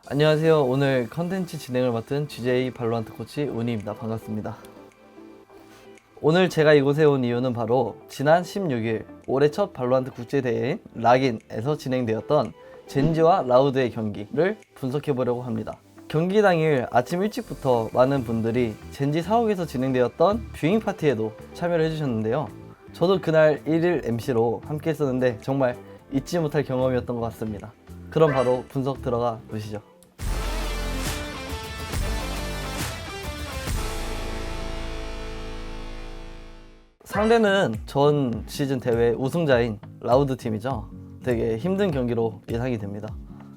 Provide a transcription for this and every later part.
안녕하세요. 오늘 컨텐츠 진행을 맡은 GJ 발로란트 코치 운이입니다. 반갑습니다. 오늘 제가 이곳에 온 이유는 바로 지난 16일 올해 첫 발로란트 국제대회인 락인에서 진행되었던 젠지와 라우드의 경기를 분석해보려고 합니다. 경기 당일 아침 일찍부터 많은 분들이 젠지 사옥에서 진행되었던 뷰잉 파티에도 참여를 해주셨는데요. 저도 그날 1일 MC로 함께 했었는데 정말 잊지 못할 경험이었던 것 같습니다. 그럼 바로 분석 들어가 보시죠. 상대는 전 시즌 대회 우승자인 라우드 팀이죠. 되게 힘든 경기로 예상이 됩니다.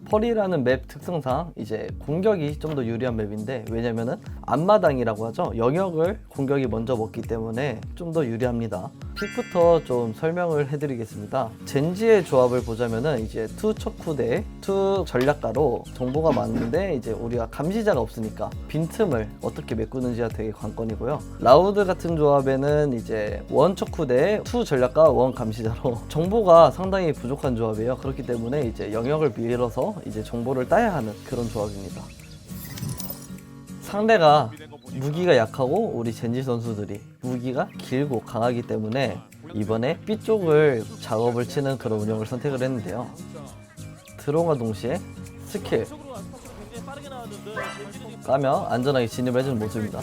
펄이라는 맵 특성상 이제 공격이 좀 더 유리한 맵인데, 왜냐면은 앞마당이라고 하죠. 영역을 공격이 먼저 먹기 때문에 좀 더 유리합니다. 픽부터 좀 설명을 해드리겠습니다. 젠지의 조합을 보자면은 이제 투 척후 대 투 전략가로 정보가 많은데, 이제 우리가 감시자가 없으니까 빈틈을 어떻게 메꾸는지가 되게 관건이고요. 라우드 같은 조합에는 이제 원 척후 대 투 전략가 원 감시자로 정보가 상당히 부족한 조합이에요. 그렇기 때문에 이제 영역을 밀어서 이제 정보를 따야 하는 그런 조합입니다. 상대가 무기가 약하고 우리 젠지 선수들이 무기가 길고 강하기 때문에 이번에 B쪽을 작업을 치는 그런 운영을 선택을 했는데요. 드론과 동시에 스킬 까며 안전하게 진입을 해주는 모습입니다.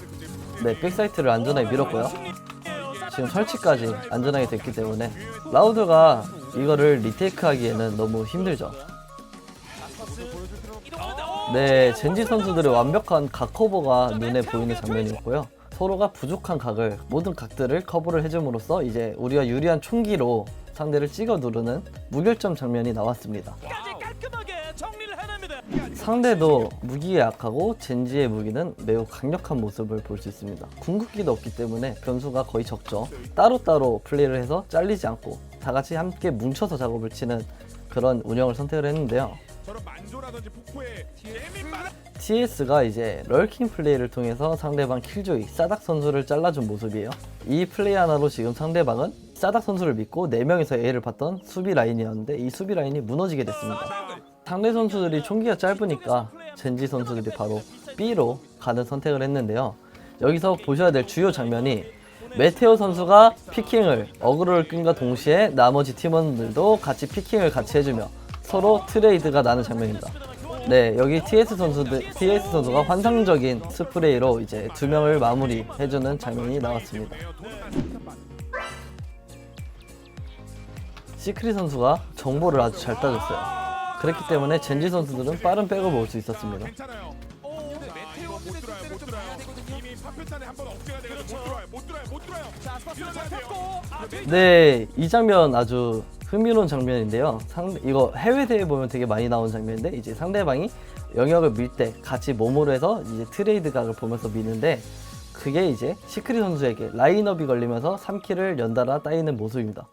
네, 백사이트를 안전하게 밀었고요. 지금 설치까지 안전하게 됐기 때문에 라우드가 이거를 리테이크 하기에는 너무 힘들죠. 네, 젠지 선수들의 완벽한 각 커버가 눈에 보이는 장면이었고요. 서로가 부족한 각을, 모든 각들을 커버를 해줌으로써 이제 우리가 유리한 총기로 상대를 찍어 누르는 무결점 장면이 나왔습니다. 상대도 무기에 약하고 젠지의 무기는 매우 강력한 모습을 볼 수 있습니다. 궁극기도 없기 때문에 변수가 거의 적죠. 따로따로 플레이를 해서 잘리지 않고 다 같이 함께 뭉쳐서 작업을 치는 그런 운영을 선택을 했는데요. TS가 이제 럴킹 플레이를 통해서 상대방 킬조이 사닥 선수를 잘라준 모습이에요. 이 플레이 하나로 지금 상대방은 사닥 선수를 믿고 4명이서 A를 봤던 수비 라인이었는데, 이 수비 라인이 무너지게 됐습니다. 상대 선수들이 총기가 짧으니까 젠지 선수들이 바로 B로 가는 선택을 했는데요. 여기서 보셔야 될 주요 장면이 메테오 선수가 피킹을 어그로를 끈과 동시에 나머지 팀원들도 같이 피킹을 같이 해주며 서로 트레이드가 나는 장면입니다. 네, 여기 TS 선수가 환상적인 스프레이로 이제 2명을 마무리해주는 장면이 나왔습니다. 시크릿 선수가 정보를 아주 잘 따졌어요. 그렇기 때문에 젠지 선수들은 빠른 백업을 올 수 있었습니다. 네, 이 장면 아주 흥미로운 장면인데요. 이거 해외 대회 보면 되게 많이 나오는 장면인데, 이제 상대방이 영역을 밀 때 같이 몸으로 해서 이제 트레이드 각을 보면서 미는데, 그게 이제 시크릿 선수에게 라인업이 걸리면서 3킬을 연달아 따이는 모습입니다.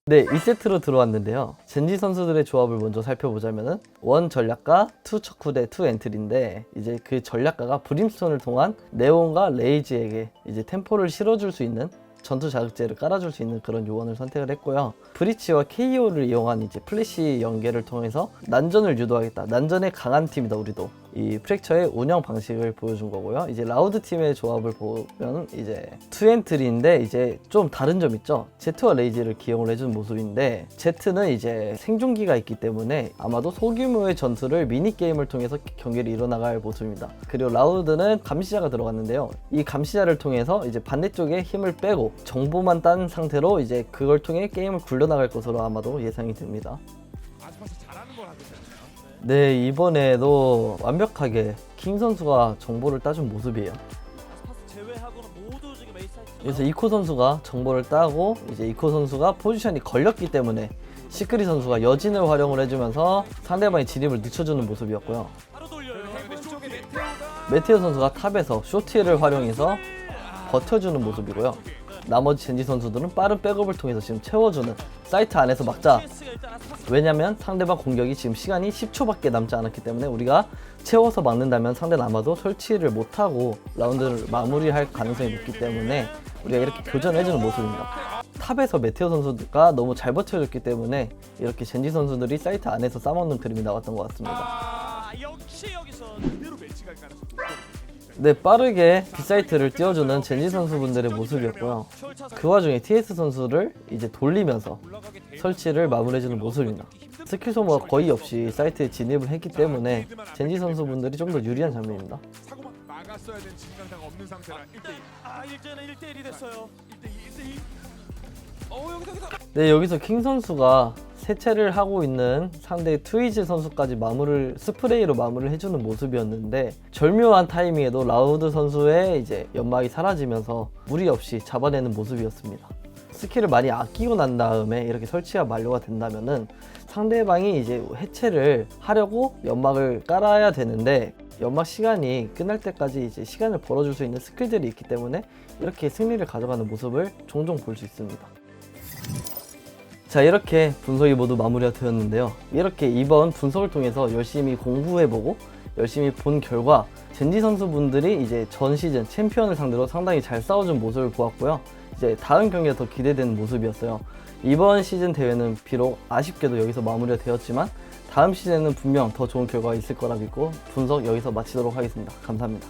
네, 2세트로 들어왔는데요. 젠지 선수들의 조합을 먼저 살펴보자면은 원 전략가, 투 척후 대 투 엔트리인데, 이제 그 전략가가 브림스톤을 통한 네온과 레이지에게 이제 템포를 실어줄 수 있는 전투 자극제를 깔아줄 수 있는 그런 요원을 선택을 했고요. 브리치와 KO를 이용한 이제 플래시 연계를 통해서 난전을 유도하겠다. 난전에 강한 팀이다 우리도. 이 프랙처의 운영 방식을 보여준 거고요. 이제 라우드 팀의 조합을 보면 이제 투엔트리인데, 이제 좀 다른 점 있죠. 제트와 레이지를 기용을 해준 모습인데, 제트는 이제 생존기가 있기 때문에 아마도 소규모의 전투를 미니게임을 통해서 경기를 이뤄나갈 모습입니다. 그리고 라우드는 감시자가 들어갔는데요. 이 감시자를 통해서 이제 반대쪽에 힘을 빼고 정보만 딴 상태로 이제 그걸 통해 게임을 굴려나갈 것으로 아마도 예상이 됩니다. 네, 이번에도 완벽하게 킹 선수가 정보를 따준 모습이에요. 그래서 이코 선수가 정보를 따고, 이제 이코 선수가 포지션이 걸렸기 때문에 시크릿 선수가 여진을 활용을 해주면서 상대방의 진입을 늦춰주는 모습이었고요. 메테오 선수가 탑에서 쇼티를 활용해서 버텨주는 모습이고요. 나머지 젠지 선수들은 빠른 백업을 통해서 지금 채워주는, 사이트 안에서 막자. 왜냐면 상대방 공격이 지금 시간이 10초밖에 남지 않았기 때문에 우리가 채워서 막는다면 상대는 아마도 설치를 못하고 라운드를 마무리할 가능성이 높기 때문에 우리가 이렇게 교전해주는 모습입니다. 탑에서 메테오 선수가 너무 잘 버텨줬기 때문에 이렇게 젠지 선수들이 사이트 안에서 싸먹는 그림이 나왔던 것 같습니다. 혹시 여기서 그대로 매치가 가능성이 높거든요. 네, 빠르게 B사이트를 띄워주는 젠지 선수분들의 모습이었고요. 그 와중에 TS 선수를 이제 돌리면서 설치를 마무리해주는 모습입니다. 스킬 소모가 거의 없이 사이트에 진입을 했기 때문에 젠지 선수분들이 좀 더 유리한 장면입니다. 사고만 막았어야 되는 진강당 없는 상태라 1대1. 아 1대는 1대1이 됐어요. 1대2. 여기서 네, 여기서 킹 선수가 세체를 하고 있는 상대 트위즈 선수까지 스프레이로 마무리를 해주는 모습이었는데, 절묘한 타이밍에도 라우드 선수의 이제 연막이 사라지면서 무리 없이 잡아내는 모습이었습니다. 스킬을 많이 아끼고 난 다음에 이렇게 설치가 만료가 된다면은 상대방이 이제 해체를 하려고 연막을 깔아야 되는데, 연막 시간이 끝날 때까지 이제 시간을 벌어줄 수 있는 스킬들이 있기 때문에 이렇게 승리를 가져가는 모습을 종종 볼 수 있습니다. 자, 이렇게 분석이 모두 마무리가 되었는데요. 이렇게 이번 분석을 통해서 열심히 공부해보고 열심히 본 결과 젠지 선수분들이 이제 전 시즌 챔피언을 상대로 상당히 잘 싸워준 모습을 보았고요. 이제 다음 경기가 더 기대되는 모습이었어요. 이번 시즌 대회는 비록 아쉽게도 여기서 마무리가 되었지만 다음 시즌에는 분명 더 좋은 결과가 있을 거라 믿고 분석 여기서 마치도록 하겠습니다. 감사합니다.